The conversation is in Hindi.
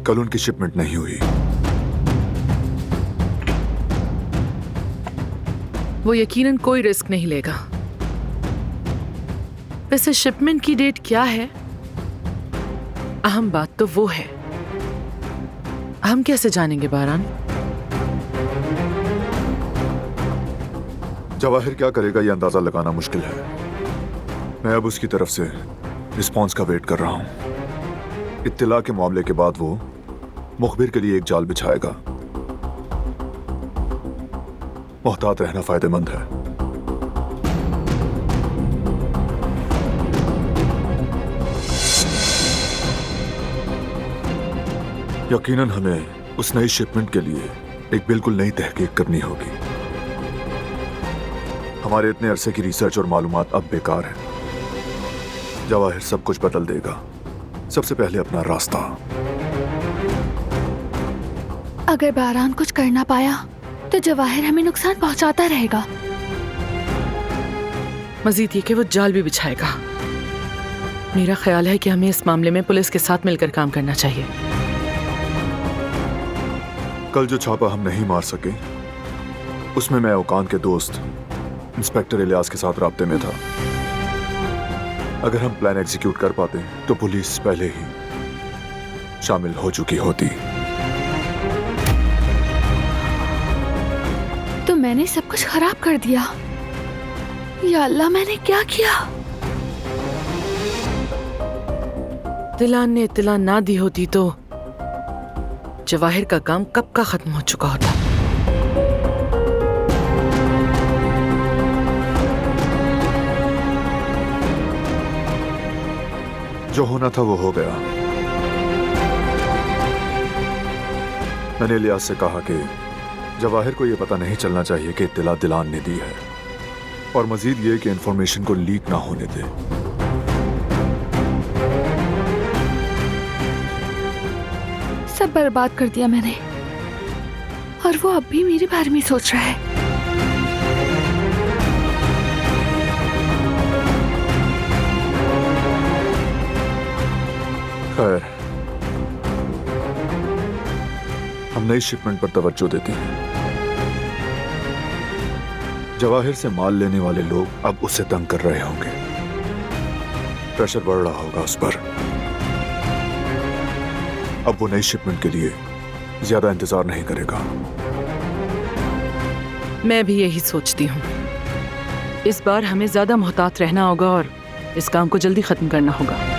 कल उनकी शिपमेंट नहीं हुई। वो यकीनन कोई रिस्क नहीं लेगा। वैसे शिपमेंट की डेट क्या है? अहम बात तो वो है। हम कैसे जानेंगे बारान? जवाहिर क्या करेगा ये अंदाजा लगाना मुश्किल है। मैं अब उसकी तरफ से रिस्पॉन्स का वेट कर रहा हूं। इत्तिला के मामले के बाद वो मुखबिर के लिए एक जाल बिछाएगा। मोहतात रहना फायदेमंद है। यकीनन हमें उस नई शिपमेंट के लिए एक बिल्कुल नई तहकीक करनी होगी। हमारे इतने अरसे की रिसर्च और मालूमात अब बेकार है। जवाहिर सब कुछ बदल देगा। सबसे पहले अपना रास्ता। अगर बारान कुछ कर ना पाया तो जवाहिर हमें नुकसान पहुंचाता रहेगा। मजीद ये कि वो जाल भी बिछाएगा। मेरा ख्याल है कि हमें इस मामले में पुलिस के साथ मिलकर काम करना चाहिए। कल जो छापा हम नहीं मार सके उसमें मैं औकान के दोस्त इंस्पेक्टर इलियास के साथ राब्ते में था। अगर हम प्लान एग्जीक्यूट कर पाते तो पुलिस पहले ही शामिल हो चुकी होती। तो मैंने सब कुछ खराब कर दिया। या अल्लाह, मैंने क्या किया? दिलान ने इत्तला ना दी होती तो जवाहिर का काम कब का खत्म हो चुका होता। जो होना था वो हो गया। मैंने इलियास से कहा कि जवाहिर को यह पता नहीं चलना चाहिए कि इत्तिला दिलान ने दी है, और मजीद ये कि इंफॉर्मेशन को लीक ना होने दे। सब बर्बाद कर दिया मैंने, और वो अब भी मेरे बारे में सोच रहा है। खैर, हम नई शिपमेंट पर तवज्जो देते हैं। जवाहिर से माल लेने वाले लोग अब उसे तंग कर रहे होंगे। प्रेशर बढ़ रहा होगा उस पर। अब वो नई शिपमेंट के लिए ज्यादा इंतजार नहीं करेगा। मैं भी यही सोचती हूँ। इस बार हमें ज्यादा मोहतात रहना होगा और इस काम को जल्दी खत्म करना होगा।